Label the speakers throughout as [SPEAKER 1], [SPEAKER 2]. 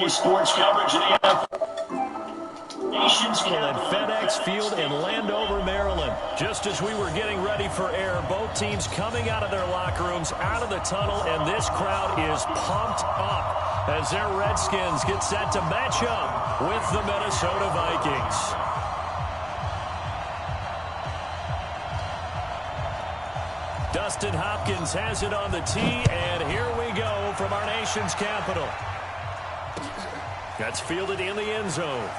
[SPEAKER 1] Today's sports coverage of the nation's
[SPEAKER 2] at FedEx Field in Landover, Maryland. Just as we were getting ready for air, both teams coming out of their locker rooms, out of the tunnel, and this crowd is pumped up as their Redskins get set to match up with the Minnesota Vikings. Dustin Hopkins has it on the tee, and here we go from our nation's capital. That's fielded in the end zone.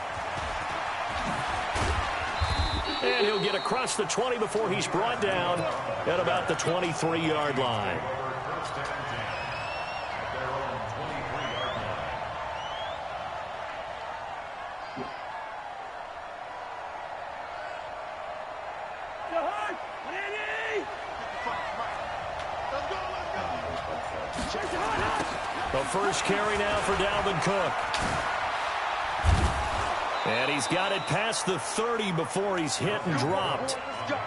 [SPEAKER 2] And he'll get across the 20 before he's brought down at about the 23-yard line. The first carry now for Dalvin Cook. And he's got it past the 30 before he's hit and dropped.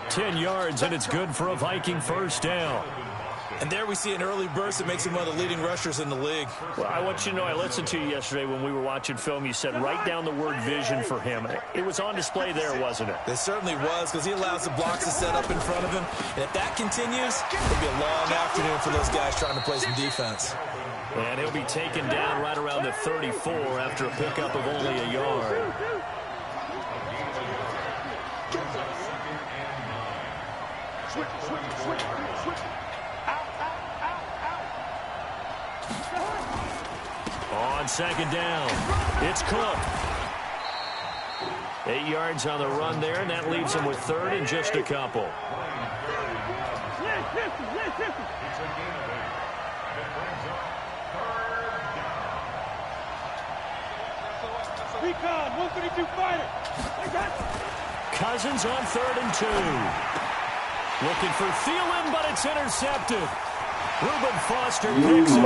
[SPEAKER 2] 10 yards, and it's good for a Viking first down.
[SPEAKER 3] And there we see an early burst that makes him one of the leading rushers in the league.
[SPEAKER 2] Well, I want you to know, I listened to you yesterday when we were watching film. You said write down the word vision for him. It was on display there, wasn't it?
[SPEAKER 3] It certainly was, because he allows the blocks to set up in front of him. And if that continues, it'll be a long afternoon for those guys trying to play some defense.
[SPEAKER 2] And he'll be taken down right around the 34 after a pickup of only a yard. On second down, it's Cook. 8 yards on the run there, and that leaves him with third and just a couple. Cousins on 3rd and 2. Looking for Thielen, but it's intercepted. Reuben Foster picks it.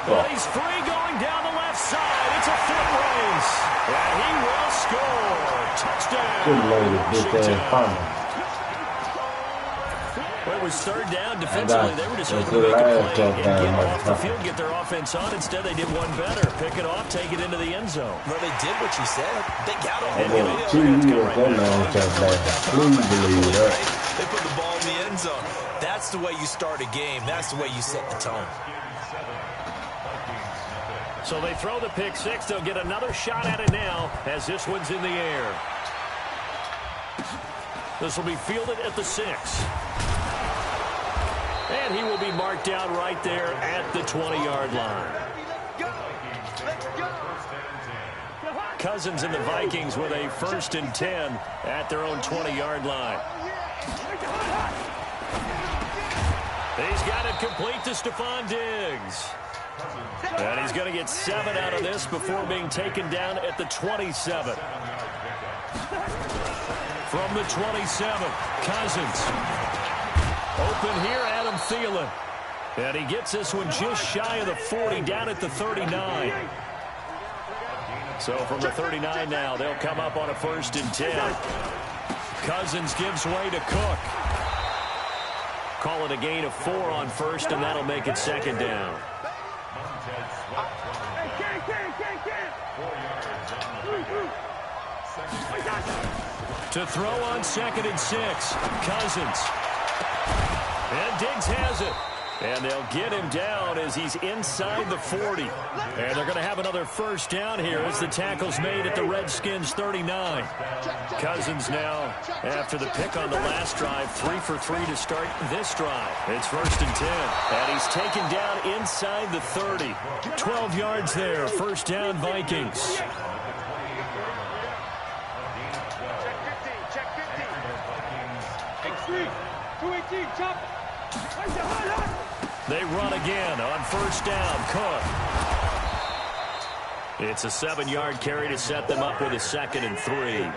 [SPEAKER 2] But he's free going down the left side. It's a foot race. And he will score. Touchdown. Well, it was third down defensively. They were just able to make a play and get off the field, get their offense on. Instead, they did one better. Pick it off, take it into the end zone.
[SPEAKER 3] Well, they did what you said. They got on
[SPEAKER 4] it.
[SPEAKER 3] They put the ball in the end zone. That's the way you start a game. That's the way you set the tone.
[SPEAKER 2] So they throw the pick six. They'll get another shot at it now as this one's in the air. This will be fielded at the 6. And he will be marked down right there at the 20-yard line. Cousins and the Vikings with a 1st and 10 at their own 20-yard line. He's got it complete to Stephon Diggs. And he's going to get 7 out of this before being taken down at the 27. From the 27, Cousins. Open here, Adam Thielen. And he gets this one just shy of the 40, down at the 39. So from the 39 now, they'll come up on a 1st and 10. Cousins gives way to Cook. Call it a gain of 4 on 1st, and that'll make it 2nd down. To throw on 2nd and 6, Cousins. And Diggs has it. And they'll get him down as he's inside the 40. And they're going to have another 1st down here as the tackle's made at the Redskins' 39. Cousins now, after the pick on the last drive, 3 for 3 to start this drive. It's 1st and 10. And he's taken down inside the 30. 12 yards there, 1st down Vikings. They run again on 1st down. Cook. It's a 7-yard carry to set them up with a 2nd and 3.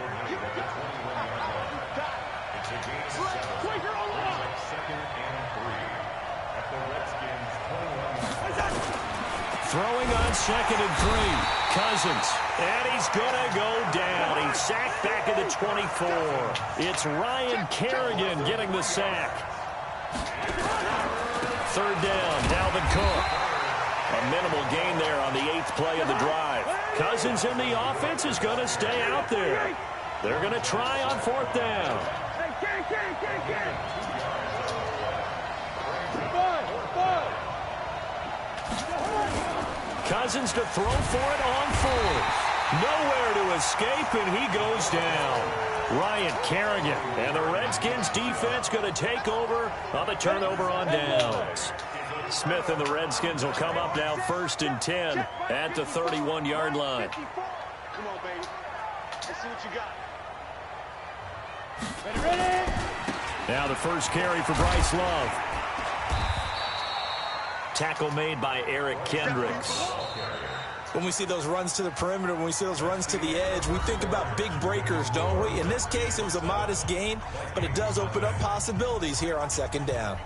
[SPEAKER 2] Throwing on 2nd and 3. Cousins. And he's going to go down. He's sacked back at the 24. It's Ryan Kerrigan getting the sack. 3rd down, Dalvin Cook. A minimal gain there on the 8th play of the drive. Cousins in the offense is going to stay out there. They're going to try on 4th down. Cousins to throw for it on 4th. Nowhere to escape, and he goes down. Ryan Kerrigan, and the Redskins defense going to take over on the turnover on downs. Smith and the Redskins will come up now 1st and 10 at the 31-yard line.
[SPEAKER 1] Come on, baby. Let's see what you got.
[SPEAKER 2] Ready? Now the first carry for Bryce Love. Tackle made by Eric Kendricks.
[SPEAKER 3] When we see those runs to the perimeter, when we see those runs to the edge, we think about big breakers, don't we? In this case, it was a modest gain, but it does open up possibilities here on 2nd down.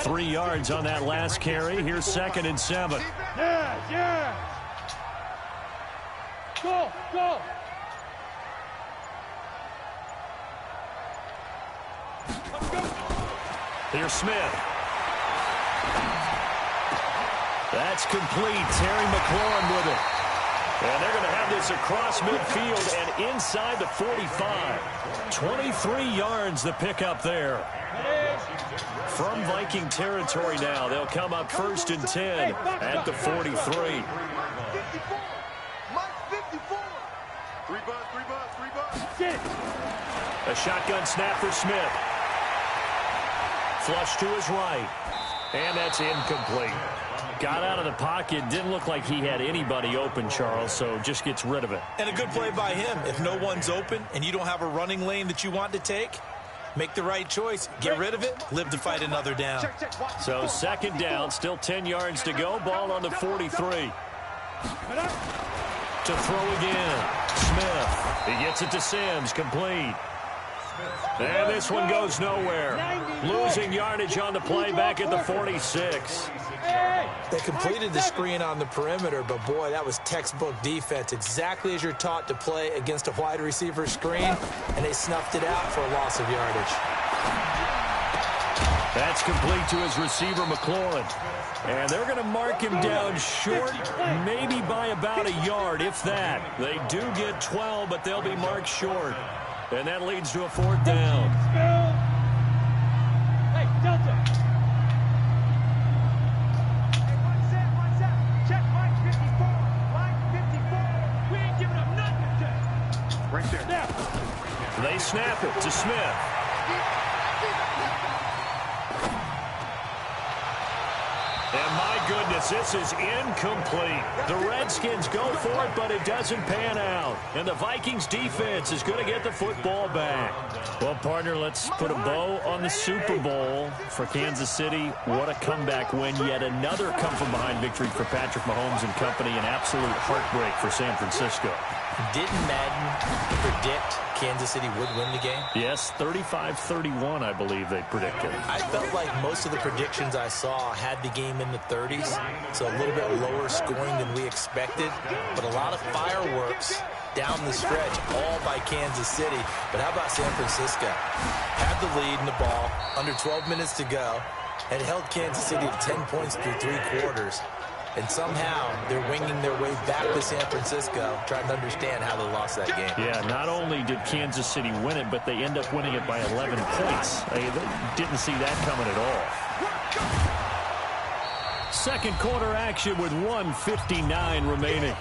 [SPEAKER 2] Three yards on that last carry. Here's 2nd and 7.
[SPEAKER 1] Yeah. Go.
[SPEAKER 2] Here's Smith. That's complete. Terry McLaurin with it. And they're going to have this across midfield and inside the 45. 23 yards the pickup there. From Viking territory now, they'll come up 1st and 10 at the 43.
[SPEAKER 1] 54. Mike 54. 3 bucks.
[SPEAKER 2] A shotgun snap for Smith. Flush to his right. And that's incomplete. Got out of the pocket. Didn't look like he had anybody open, Charles, so just gets rid of it.
[SPEAKER 3] And a good play by him. If no one's open and you don't have a running lane that you want to take, make the right choice. Get rid of it. Live to fight another down.
[SPEAKER 2] So 2nd down, still 10 yards to go. Ball on the 43. To throw again. Smith. He gets it to Sims. Complete. And this one goes nowhere. Losing yardage on the play back at the 46.
[SPEAKER 3] They completed the screen on the perimeter, but boy, that was textbook defense. Exactly as you're taught to play against a wide receiver screen, and they snuffed it out for a loss of yardage.
[SPEAKER 2] That's complete to his receiver, McLaurin. And they're going to mark him down short, maybe by about a yard, if that. They do get 12, but they'll be marked short. And that leads to a 4th down.
[SPEAKER 1] Hey, Delta. Hey, one set. Check Mike 54. Mike 54. We ain't giving up nothing today. Right there. Now.
[SPEAKER 2] They snap it to Smith. And my goodness, this is incomplete. The Redskins go for it, but it doesn't pan out. And the Vikings defense is going to get the football back. Well, partner, let's put a bow on the Super Bowl for Kansas City. What a comeback win. Yet another come-from-behind victory for Patrick Mahomes and company. An absolute heartbreak for San Francisco.
[SPEAKER 3] Didn't Madden predict Kansas City would win the game?
[SPEAKER 2] Yes, 35-31, I believe they predicted.
[SPEAKER 3] I felt like most of the predictions I saw had the game in the 30s, so a little bit lower scoring than we expected, but a lot of fireworks down the stretch, all by Kansas City. But how about San Francisco? Had the lead in the ball, under 12 minutes to go, and held Kansas City to 10 points through 3 quarters. And somehow they're winging their way back to San Francisco, trying to understand how they lost that game.
[SPEAKER 2] Yeah, not only did Kansas City win it, but they end up winning it by 11 points. They didn't see that coming at all. Second quarter action with 1:59 remaining.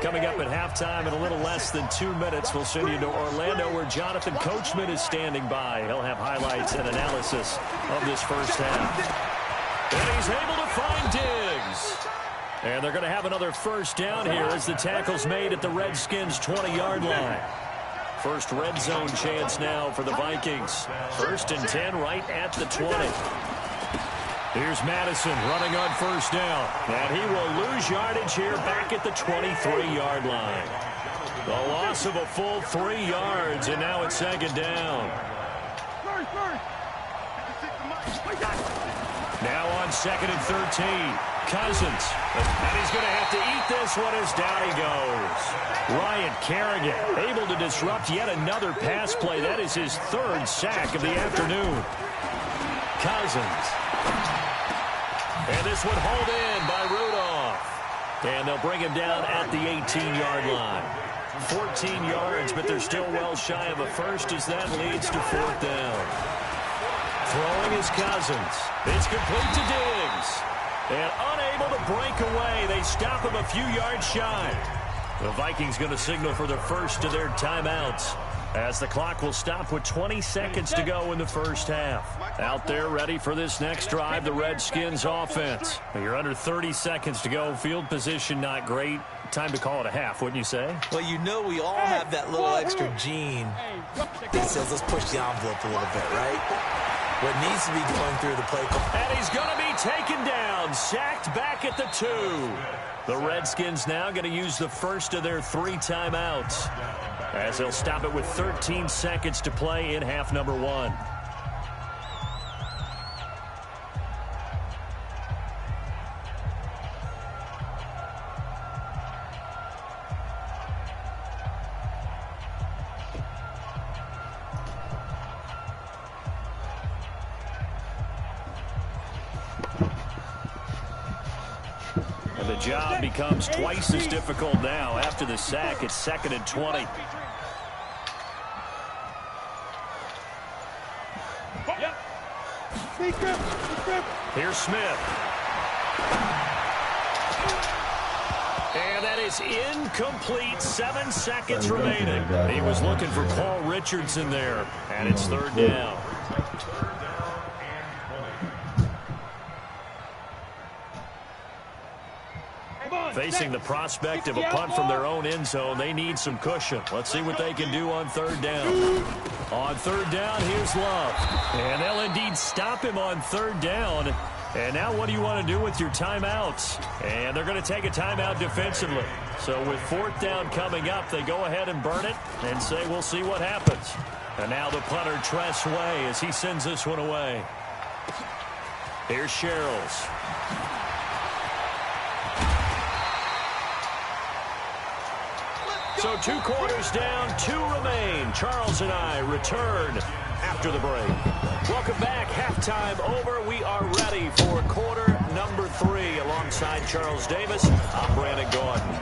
[SPEAKER 2] Coming up at halftime in a little less than 2 minutes, we'll send you to Orlando where Jonathan Coachman is standing by. He'll have highlights and analysis of this first half. And he's able to find Diggs. And they're going to have another first down here as the tackle's made at the Redskins' 20-yard line. First red zone chance now for the Vikings. 1st and 10 right at the 20. Here's Madison running on 1st down. And he will lose yardage here back at the 23-yard line. The loss of a full 3 yards, and now it's 2nd down. Now on 2nd and 13. Cousins. And he's going to have to eat this one as down he goes. Ryan Kerrigan able to disrupt yet another pass play. That is his 3rd sack of the afternoon. Cousins. And this one hauled in by Rudolph. And they'll bring him down at the 18-yard line. 14 yards, but they're still well shy of a first as that leads to 4th down. Throwing is Cousins. It's complete to Diggs. And unable to break away. They stop him a few yards shy. The Vikings going to signal for the first of their timeouts as the clock will stop with 20 seconds to go in the first half. Out there ready for this next drive, the Redskins offense. You're under 30 seconds to go. Field position not great. Time to call it a half, wouldn't you say?
[SPEAKER 3] Well, you know we all have that little extra gene that says let's push the envelope a little bit, right? What needs to be going through the play call.
[SPEAKER 2] And he's going to be taken down, sacked back at the 2. The Redskins now going to use the first of their 3 timeouts as they'll stop it with 13 seconds to play in half number 1. The job becomes twice as difficult now. After the sack, it's 2nd and 20. Here's Smith. And that is incomplete. 7 seconds remaining. He was looking for Paul Richardson there. And it's 3rd down. Facing the prospect of a punt from their own end zone, they need some cushion. Let's see what they can do on 3rd down. On 3rd down, here's Love. And they'll indeed stop him on 3rd down. And now what do you want to do with your timeouts? And they're going to take a timeout defensively. So with 4th down coming up, they go ahead and burn it and say we'll see what happens. And now the punter, Tress Way, as he sends this one away. Here's Sherrills. So 2 quarters down, 2 remain. Charles and I return after the break. Welcome back. Halftime over. We are ready for quarter number 3. Alongside Charles Davis, I'm Brandon Gordon.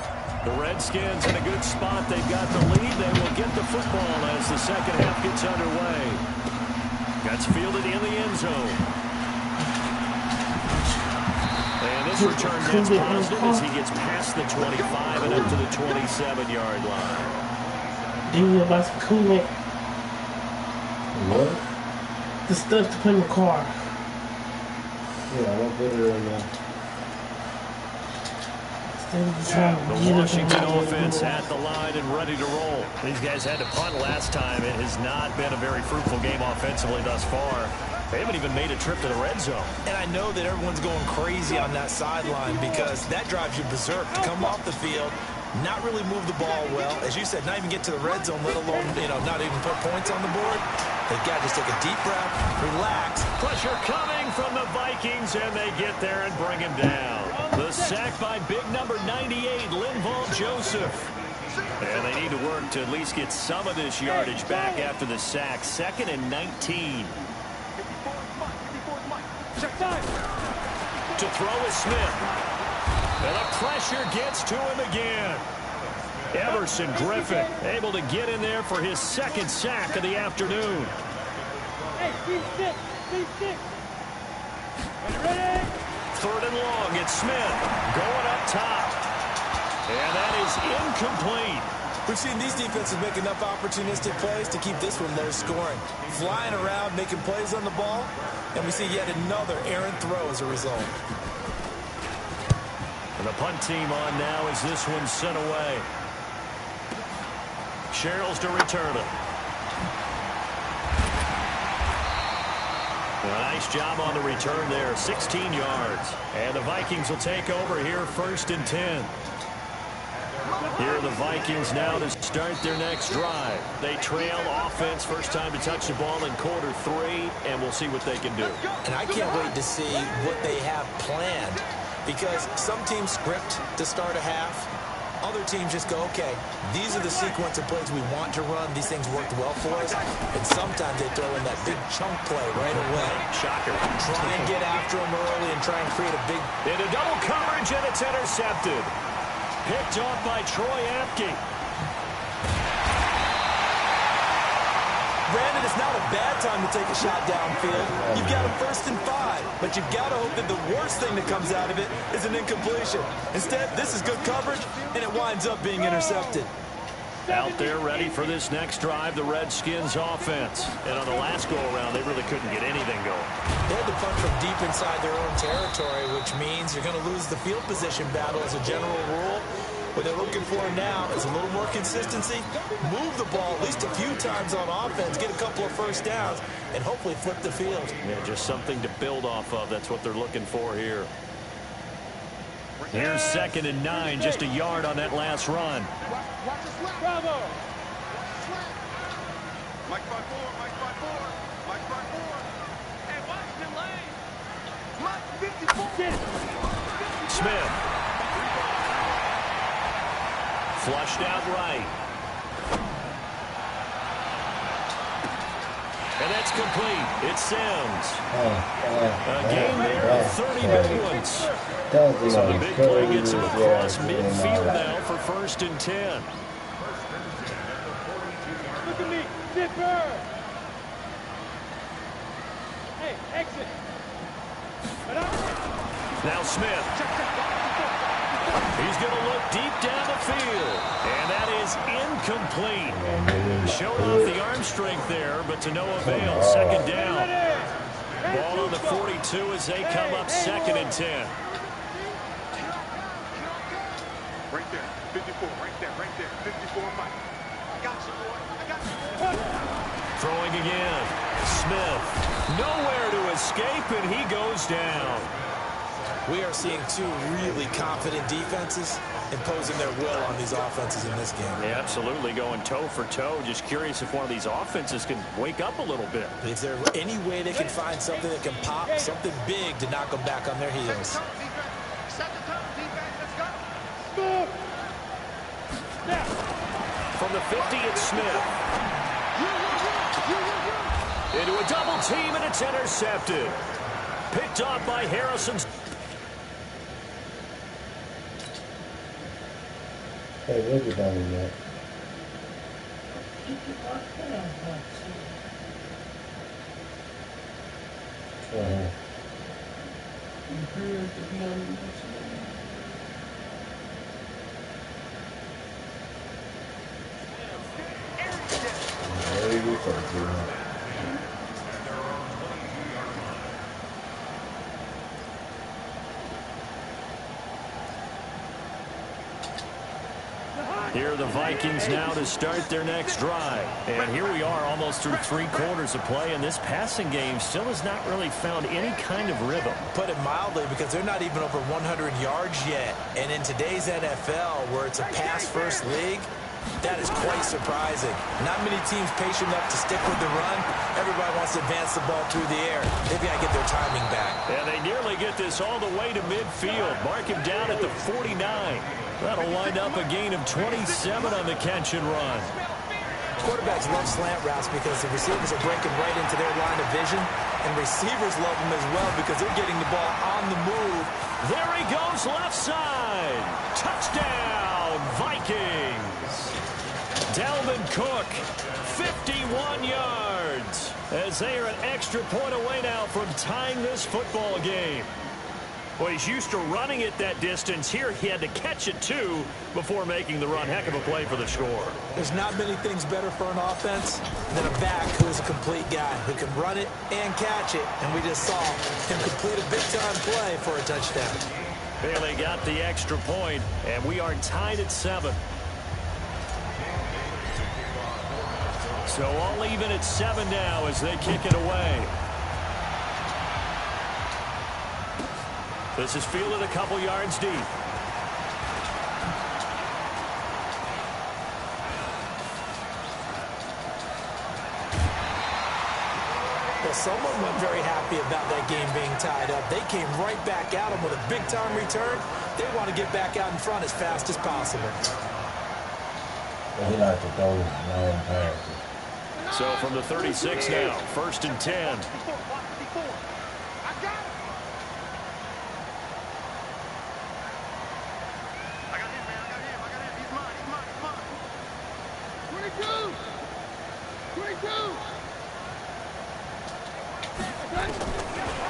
[SPEAKER 2] The Redskins in a good spot. They've got the lead. They will get the football as the second half gets underway. That's fielded in the end zone. And this return gets positive as he gets past the 25 and up to the 27-yard line.
[SPEAKER 4] Do you like some coolant?
[SPEAKER 5] What?
[SPEAKER 4] The stuff to put in the car.
[SPEAKER 5] Yeah, I won't put it in there.
[SPEAKER 2] The Washington offense at the line and ready to roll. These guys had to punt last time. It has not been a very fruitful game offensively thus far. They haven't even made a trip to the red zone.
[SPEAKER 3] And I know that everyone's going crazy on that sideline because that drives you berserk to come off the field, not really move the ball well. As you said, not even get to the red zone, let alone, not even put points on the board. They've got to just take a deep breath, relax.
[SPEAKER 2] Pressure coming from the Vikings, and they get there and bring him down. The sack by big number 98, Linval Joseph. And they need to work to at least get some of this yardage back after the sack. 2nd and 19. To throw is Smith. And the pressure gets to him again. Everson Griffin able to get in there for his 2nd sack of the afternoon.
[SPEAKER 1] Hey, B6. Ready?
[SPEAKER 2] 3rd and long, it's Smith going up top. And that is incomplete.
[SPEAKER 3] We've seen these defenses make enough opportunistic plays to keep this one low scoring. Flying around, making plays on the ball, and we see yet another errant throw as a result.
[SPEAKER 2] And the punt team on now as this one's sent away. Sherrills to return it. A nice job on the return there, 16 yards. And the Vikings will take over here, 1st and 10. Here are the Vikings now to start their next drive. They trail offense, first time to touch the ball in quarter 3, and we'll see what they can do.
[SPEAKER 3] And I can't wait to see what they have planned, because some teams script to start a half. Other teams just go, okay, these are the sequence of plays we want to run. These things worked well for us. And sometimes they throw in that big chunk play right away.
[SPEAKER 2] Shocker.
[SPEAKER 3] Try and get after them early and try and create a big...
[SPEAKER 2] Into double coverage, and it's intercepted. Picked off by Troy Apke.
[SPEAKER 3] Brandon, it's not a bad time to take a shot downfield. You've got a 1st and 5, but you've got to hope that the worst thing that comes out of it is an incompletion. Instead, this is good coverage, and it winds up being intercepted.
[SPEAKER 2] Out there ready for this next drive, the Redskins offense. And on the last go-around, they really couldn't get anything going.
[SPEAKER 3] They had to punt from deep inside their own territory, which means you're going to lose the field position battle as a general rule. What they're looking for now is a little more consistency, move the ball at least a few times on offense, get a couple of first downs, and hopefully flip the field.
[SPEAKER 2] Yeah, just something to build off of. That's what they're looking for here. Here's 2nd and 9, just a yard on that last run.
[SPEAKER 1] Bravo. Mike 5-4, Mike 5-4, Mike 5-4. And watch the lane. Mike 54.
[SPEAKER 2] Smith. Flushed out right. And that's complete. It's Sims. A game there of 30 big ones. So the big play gets him across midfield now for 1st and 10.
[SPEAKER 1] Look at me. Zipper. Hey, exit.
[SPEAKER 2] Now Smith. He's going to look deep down the field. And that is incomplete. Showing off the arm strength there, but to no avail. 2nd down. Ball on the 42 as they come up 2nd and 10.
[SPEAKER 1] Right there. 54. Right there. 54, Mike. I got you, boy. I got you.
[SPEAKER 2] Throwing again. Smith. Nowhere to escape, and he goes down.
[SPEAKER 3] We are seeing two really confident defenses imposing their will on these offenses in this game.
[SPEAKER 2] Yeah, absolutely, going toe for toe. Just curious if one of these offenses can wake up a little bit.
[SPEAKER 3] Is there any way they can find something that can pop, something big to knock them back on their heels?
[SPEAKER 1] Set the tone, defense. Let's go. Move.
[SPEAKER 2] From the 50, it's Smith. Into a double team, and it's intercepted. Picked off by Harrison.
[SPEAKER 5] Hey, where's the ball at?
[SPEAKER 2] Here are the Vikings now to start their next drive. And here we are almost through 3 quarters of play, and this passing game still has not really found any kind of rhythm.
[SPEAKER 3] Put it mildly, because they're not even over 100 yards yet. And in today's NFL, where it's a pass-first league, that is quite surprising. Not many teams patient enough to stick with the run. Everybody wants to advance the ball through the air. They've got to get their timing back.
[SPEAKER 2] And they nearly get this all the way to midfield. Mark him down at the 49. That'll wind up a gain of 27 on the catch and run.
[SPEAKER 3] Quarterbacks love slant routes because the receivers are breaking right into their line of vision, and receivers love them as well because they're getting the ball on the move.
[SPEAKER 2] There he goes, left side. Touchdown, Vikings. Dalvin Cook, 51 yards, as they are an extra point away now from tying this football game. Well, he's used to running it that distance. Here he had to catch it, too, before making the run. Heck of a play for the score.
[SPEAKER 3] There's not many things better for an offense than a back who is a complete guy who can run it and catch it. And we just saw him complete a big-time play for a touchdown.
[SPEAKER 2] Bailey got the extra point, and we are tied at 7. So all even at 7 now as they kick it away. This is fielded a couple yards deep.
[SPEAKER 3] Well, someone wasn't very happy about that game being tied up. They came right back at them with a big-time return. They want to get back out in front as fast as possible.
[SPEAKER 5] He likes to throw long passes.
[SPEAKER 2] So from the 36 now, 1st and 10.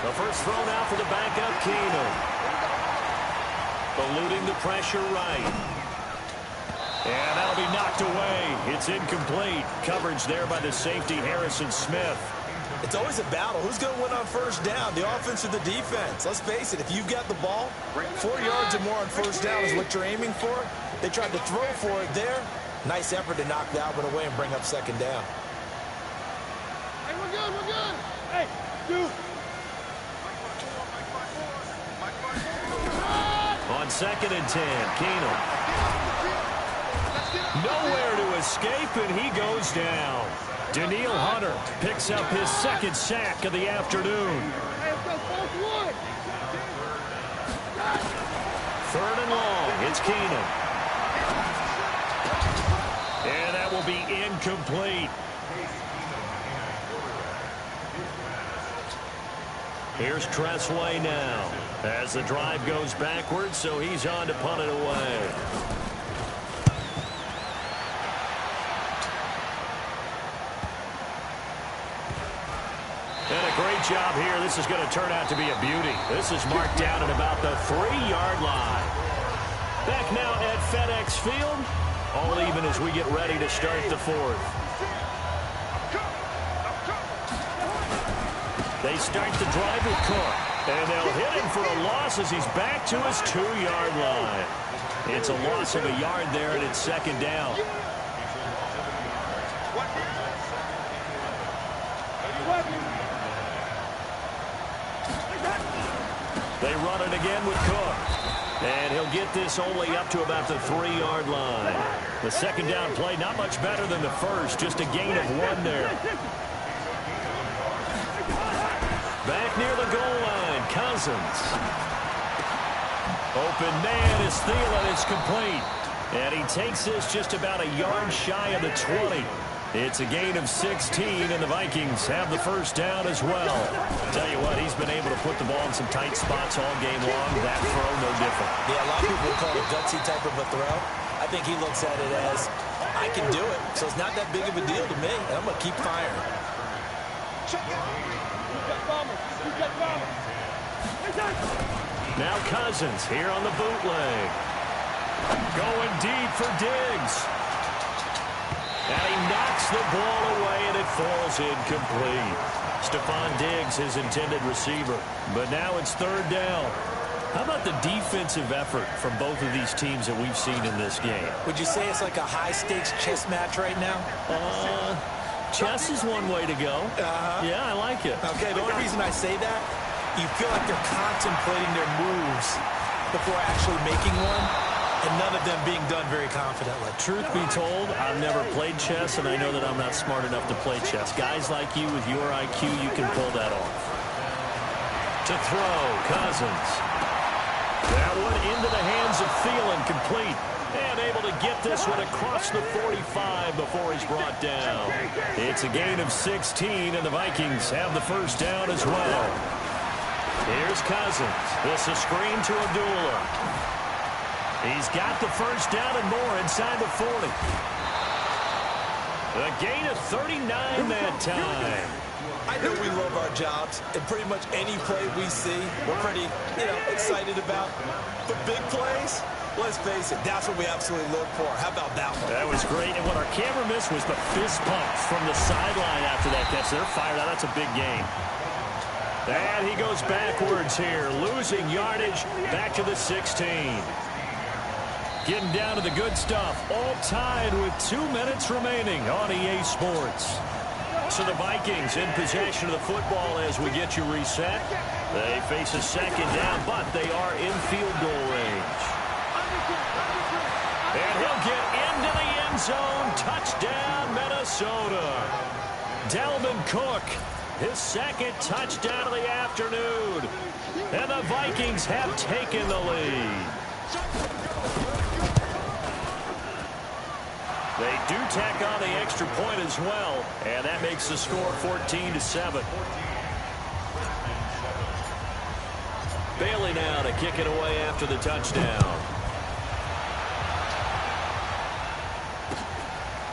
[SPEAKER 2] The first throw now for the backup, Keenum. Eluding the pressure right. And that'll be knocked away. It's incomplete. Coverage there by the safety, Harrison Smith.
[SPEAKER 3] It's always a battle. Who's going to win on first down, the offense or the defense? Let's face it, if you've got the ball, 4 yards or more on first down is what you're aiming for. They tried to throw for it there. Nice effort to knock that one away and bring up second down.
[SPEAKER 1] Hey, we're good, we're good. Hey, dude.
[SPEAKER 2] On 2nd and 10, Keenum. Nowhere to escape, and he goes down. Daniil Hunter picks up his 2nd sack of the afternoon.
[SPEAKER 1] Hey, let's go, fourth one.
[SPEAKER 2] 3rd and long, it's Keenum. And that will be incomplete. Here's Tressway now as the drive goes backwards, so he's on to punt it away. And a great job here. This is going to turn out to be a beauty. This is marked down at about the 3-yard line. Back now at FedEx Field. All even as we get ready to start the 4th. They start the drive with Cook. And they'll hit him for a loss as he's back to his 2-yard line. It's a loss of a yard there, and it's 2nd down. They run it again with Cook. And he'll get this only up to about the 3-yard line. The 2nd down play, not much better than the first, just a gain of 1 there. Back near the goal line, Cousins. Open man is Thielen. It's complete. And he takes this just about a yard shy of the 20. It's a gain of 16, and the Vikings have the first down as well. Tell you what, he's been able to put the ball in some tight spots all game long. That throw, no different.
[SPEAKER 3] Yeah, a lot of people call it a gutsy type of a throw. I think he looks at it as, I can do it, so it's not that big of a deal to me, and I'm going to keep firing.
[SPEAKER 2] Now Cousins here on the bootleg. Going deep for Diggs. And he knocks the ball away, and it falls incomplete. Stephon Diggs, his intended receiver. But now it's 3rd down. How about the defensive effort from both of these teams that we've seen in this game?
[SPEAKER 3] Would you say it's like a high-stakes chess match right now?
[SPEAKER 2] Chess is one way to go. Yeah, I like it.
[SPEAKER 3] Okay, the only reason I say that, you feel like they're contemplating their moves before actually making one, and none of them being done very confidently.
[SPEAKER 2] Truth be told, I've never played chess, and I know that I'm not smart enough to play chess. Guys like you with your IQ, you can pull that off. To throw, Cousins. That one into the hands of Thielen, complete. And able to get this one across the 45 before he's brought down. It's a gain of 16, and the Vikings have the first down as well. Here's Cousins. This is a screen to Abdullah. He's got the first down and more inside the 40. A gain of 39 that time.
[SPEAKER 3] I know we love our jobs, and pretty much any play we see, we're pretty, excited about. But big plays, let's face it, that's what we absolutely look for. How about that one?
[SPEAKER 2] That was great, and what our camera missed was the fist pump from the sideline after that catch. They're fired out. That's a big gain. And he goes backwards here, losing yardage back to the 16. Getting down to the good stuff. All tied with 2 minutes remaining on EA Sports. So the Vikings in possession of the football as we get you reset. They face a second down, but they are in field goal range. And he'll get into the end zone. Touchdown, Minnesota. Dalvin Cook, his second touchdown of the afternoon. And the Vikings have taken the lead. They do tack on the extra point as well, and that makes the score 14-7. Bailey now to kick it away after the touchdown.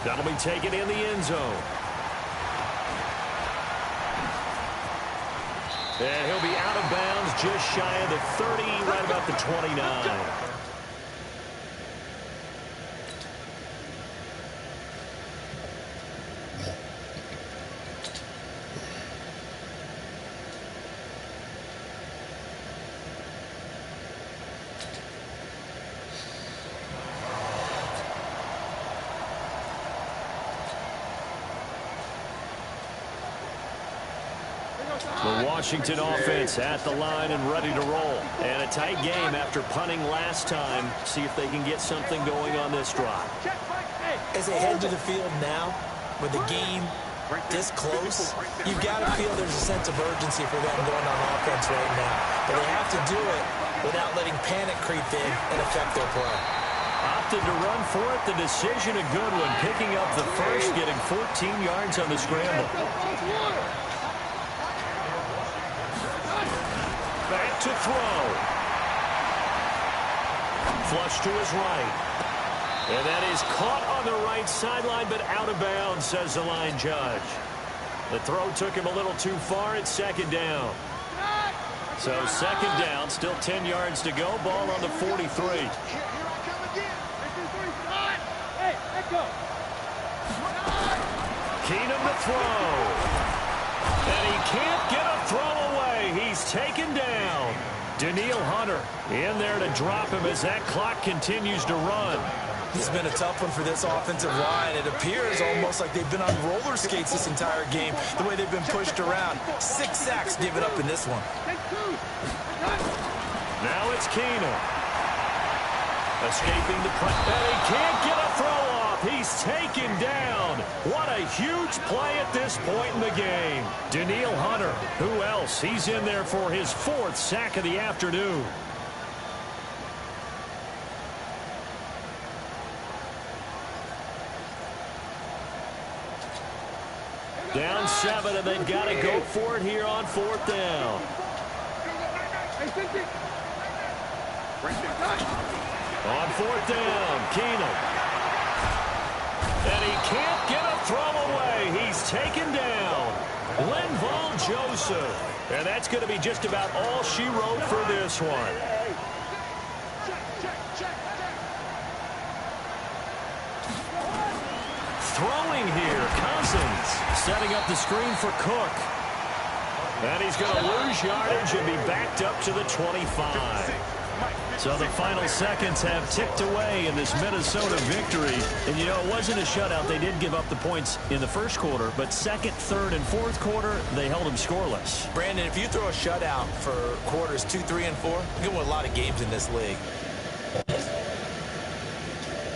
[SPEAKER 2] That'll be taken in the end zone. And he'll be out of bounds just shy of the 30, right about the 29. The Washington offense at the line and ready to roll. And a tight game after punting last time. See if they can get something going on this drive.
[SPEAKER 3] As they head to the field now, with the game this close, you've got to feel there's a sense of urgency for them going on offense right now. But they have to do it without letting panic creep in and affect their play.
[SPEAKER 2] Opted to run for it. The decision a good one. Picking up the first, getting 14 yards on the scramble. Back to throw. Flush to his right. And that is caught on the right sideline, but out of bounds, says the line judge. The throw took him a little too far. It's second down. So second down, still 10 yards to go. Ball on the 43. Keenum to throw. And he can't get a throw away. He's taken down. Danielle Hunter in there to drop him as that clock continues to run.
[SPEAKER 3] It's been a tough one for this offensive line. It appears almost like they've been on roller skates this entire game, the way they've been pushed around. 6 sacks given up in this one.
[SPEAKER 2] Now it's Keenum. Escaping the pressure. And he can't get a throw off. He's taken down. What a huge play at this point in the game. Danielle Hunter. Who else? He's in there for his 4th sack of the afternoon. Down 7, and they've got to go for it here on 4th down. On 4th down, Keenum. And he can't get a throw away. He's taken down. Linval Joseph. And that's going to be just about all she wrote for this one. Throwing here, Cousins setting up the screen for Cook. And he's going to lose yardage and be backed up to the 25. So the final seconds have ticked away in this Minnesota victory. And, you know, it wasn't a shutout. They did give up the points in the first quarter, but second, third, and fourth quarter, they held them scoreless.
[SPEAKER 3] Brandon, if you throw a shutout for quarters 2, 3, and 4, you can win a lot of games in this league.